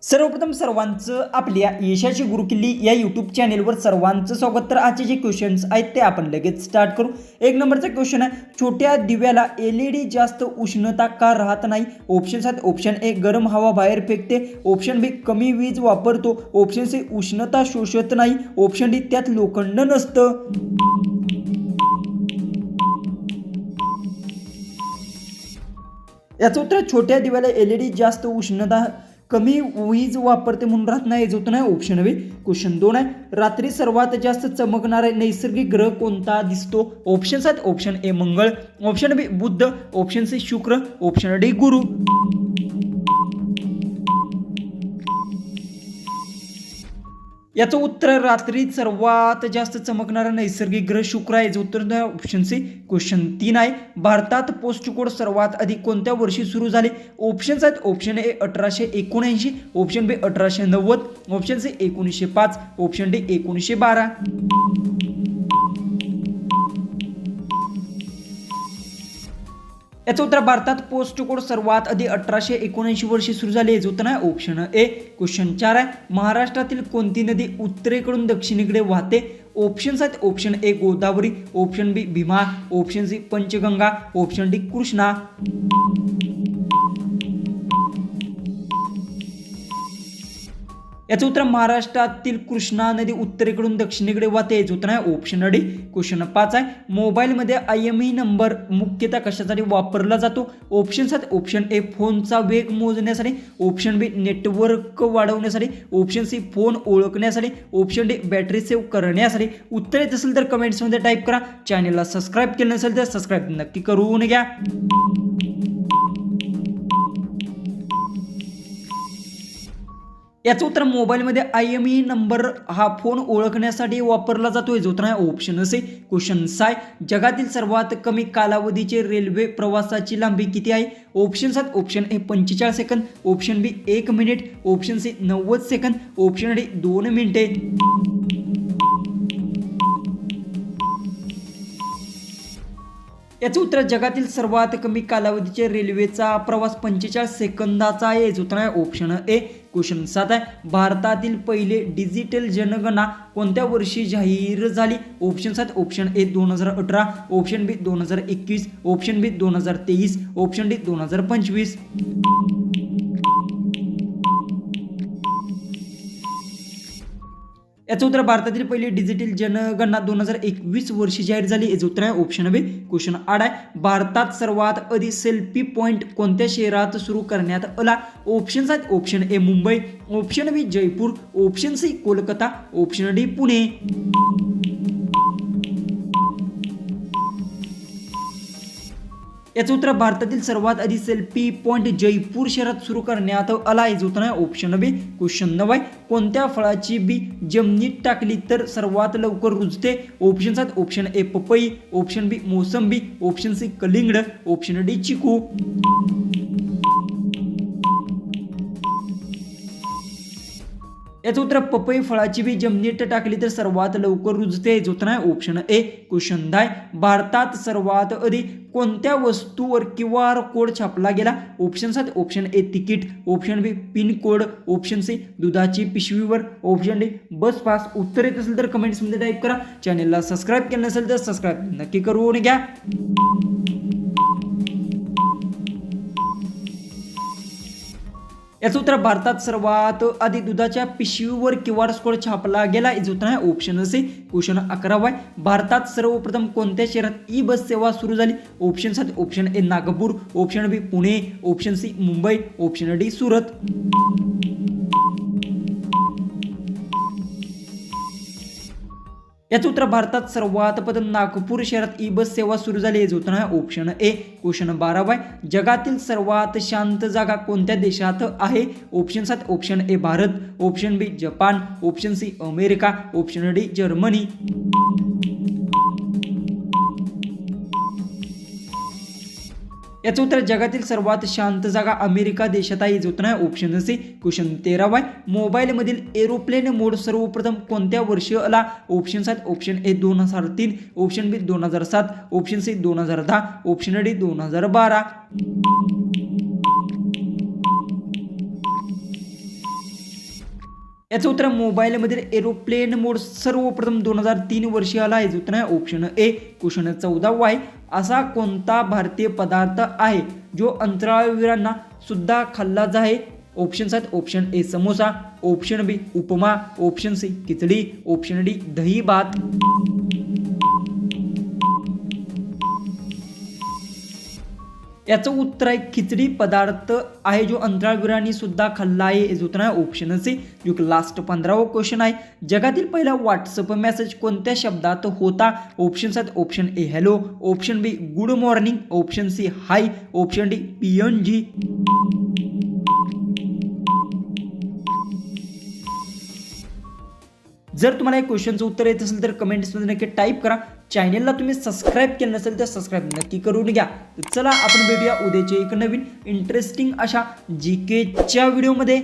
सर्वप्रथम सर्वांचं आपल्या यशाची गुरुकिल्ली या यूट्यूब चॅनेलवर सर्वांचं स्वागत। तर आजचे जे क्वेश्चन्स आहेत ते आपण लगेच स्टार्ट करू। एक नंबरचा क्वेश्चन आहे, छोट्या दिव्याला एलईडी जास्त उष्णता का राहत नाही? ऑप्शन्स आहेत, ऑप्शन ए गरम हवा बाहेर फेकते, ऑप्शन बी कमी वीज वापरतो, ऑप्शन सी उष्णता शोषत नाही, ऑप्शन डी त्यात लोखंड नसतं। याचं उत्तर छोट्या दिव्याला एलईडी जास्त उष्णता कमी वीज वापरते म्हणून राहत नाही, जो नाही ऑप्शन बी। क्वेश्चन 2 आहे, रात्री सर्वात जास्त चमकणारा नैसर्गिक ग्रह कोणता दिसतो? ऑप्शन्स आहेत, ऑप्शन ए मंगळ, ऑप्शन बी बुध, ऑप्शन सी शुक्र, ऑप्शन डी गुरु। याचं उत्तर रात्री सर्वात जास्त चमकणारा नैसर्गिक ग्रह शुक्र आहे, जो उत्तर ऑप्शन सी। क्वेश्चन 3 आहे, भारतात पोस्ट कोड सर्वात आधी कोणत्या वर्षी सुरू झाले? ऑप्शन्स आहेत, option A 1879, option B 1890, option C 1905, option D 1912। याचं उत्तर भारतात पोस्ट कोड सर्वात आधी 1879 वर्षी सुरू झाले, जो उत्तर आहे ऑप्शन ए। क्वेश्चन 4 आहे, महाराष्ट्रातील कोणती नदी उत्तरेकडून दक्षिणेकडे वाहते? ऑप्शन्स आहेत, option A Godavari, option B Bhima, option C Panchganga, option D Krishna. याचं उत्तर महाराष्ट्रातील कृष्णा नदी उत्तरेकडून दक्षिणेकडे वाहते, जो उत्तर आहे ऑप्शन डी। क्वेश्चन 5 आहे, मोबाईलमध्ये IMEI नंबर मुख्यतः कशासाठी वापरला जातो? ऑप्शन्स आहेत, ऑप्शन ए फोनचा वेग मोजण्यासाठी, ऑप्शन बी नेटवर्क वाढवण्यासाठी, ऑप्शन सी फोन ओळखण्यासाठी, ऑप्शन डी बॅटरी सेव्ह करण्यासाठी। उत्तर येत असेल तर कमेंट्समध्ये टाईप करा। चॅनलला सबस्क्राईब केलं नसेल तर सबस्क्राईब नक्की करून घ्या। याचं उत्तर मोबाईलमध्ये IMEI नंबर हा फोन ओळखण्यासाठी वापरला जातोय, जो उत्तर आहे ऑप्शन सी। क्वेश्चन 6, जगातील सर्वात कमी कालावधीचे रेल्वे प्रवासाची लांबी किती आहे? ऑप्शन्स आहेत, ऑप्शन ए 45 सेकंद, ऑप्शन बी 1 मिनिट, ऑप्शन सी 90 सेकंद, ऑप्शन डी 2 मिनिटे। याचं उत्तर जगातील सर्वात कमी कालावधीचे रेल्वेचा प्रवास 45 सेकंदाचा आहे, जो उत्तर आहे ऑप्शन ए। क्वेश्चन 7 आहे, भारतातील पहिले डिजिटल जनगणना कोणत्या वर्षी जाहीर झाली? ऑप्शन्स आहेत, option A 2018, option B 2021, option B 2023, option D 2025। याचं उत्तर भारतातील पहिली डिजिटल जनगणना 2021 वर्षी जाहीर झाली, याचं उत्तर आहे ऑप्शन बी। क्वेश्चन 8 आहे, भारतात सर्वात आधी सेल्फी पॉइंट कोणत्या शहरात सुरू करण्यात आला? ऑप्शन्स आहेत, option A Mumbai, option B Jaipur, option C Kolkata, option D Pune. याचं उत्तर भारतातील सर्वात आधी सेल्फी पॉइंट जयपूर शहरात सुरू करण्यात आला, जो उत्तर आहे ऑप्शन बी। क्वेश्चन 9 आहे, कोणत्या फळाची बी जमिनीत टाकली तर सर्वात लवकर रुजते? ऑप्शन्स आहेत, ऑप्शन ए पपई, ऑप्शन बी मोसंबी, ऑप्शन सी कलिंगड, ऑप्शन डी चिकू। याचं उत्तर पपई फळाची बी जमिनीत टाकली तर सर्वात लवकर रुजते, जो उत्तर आहे ऑप्शन ए। क्वेश्चन 10, भारतात सर्वात आधी कोणत्या वस्तूवर QR कोड छापला गेला? ऑप्शन्स आहेत, option A ticket, option B pin code, option C दुधाची पिशवीवर, ऑप्शन डी बस पास। उत्तर येत असेल तर कमेंट्समध्ये टाईप करा। चॅनलला सबस्क्राईब केलं नसेल तर सबस्क्राईब नक्की करून घ्या। याचं उत्तर भारतात सर्वात आधी दुधाच्या पिशवीवर QR कोड छापला गेला, जो उत्तर आहे ऑप्शन सी। क्वेश्चन 11 आहे, भारतात सर्वप्रथम कोणत्या शहरात ई बस सेवा सुरू झाली? ऑप्शन्स आहेत, option A Nagpur, option B Pune, option C Mumbai, option D Surat. याचं उत्तर भारतात सर्वात प्रथम नागपूर शहरात ई बस सेवा सुरू झाली, जो उत्तर आहे ऑप्शन ए। क्वेश्चन 12 आहे, जगातील सर्वात शांत जागा कोणत्या देशात आहे? ऑप्शन्स आहेत, option A Bharat, option B Japan, option C America, option D Germany. याचं उत्तर जगातील सर्वात शांत जागा अमेरिका देशात आहे, जो उत्तर आहे ऑप्शन सी। क्वेश्चन 13 आहे, मोबाईलमधील एरोप्लेन मोड सर्वप्रथम कोणत्या वर्षी आला? ऑप्शन्स आहेत, option A 2003, option B 2007, option C 2010, option D 2012। याचं उत्तर मोबाईलमधील एरोप्लेन मोड सर्वप्रथम 2003 वर्षी आला आहे. उत्तर आहे ऑप्शन ए. क्वेश्चन 14 आहे. असा कोणता भारतीय पदार्थ आहे जो अंतराळवीरांना सुद्धा खाल्ला जाईल? ऑप्शन्स आहेत option A samosa, option B upma, option C khichdi, option D दही भात. याचं उत्तर आहे खिचडी पदार्थ आहे जो अंतराळवीरांनी सुद्धा खाल्ला आहे. याचं उत्तर आहे ऑप्शन सी. जो लास्ट 15वा क्वेश्चन आहे. जगातील पहिला व्हॉट्सअप मेसेज कोणत्या शब्दात होता? ऑप्शन्स आहेत option A hello, option B good morning, option C hi, option D PNG. जर तुम्हाला या क्वेश्चनचं उत्तर येत असेल तर कमेंट्समध्ये नक्की टाईप करा. चॅनलला तुम्ही सबस्क्राईब केलं नसेल तर सबस्क्राईब नक्की करून घ्या. तर चला आपण भेटूया उद्याच्या एक नवीन इंटरेस्टिंग अशा GKच्या व्हिडिओमध्ये.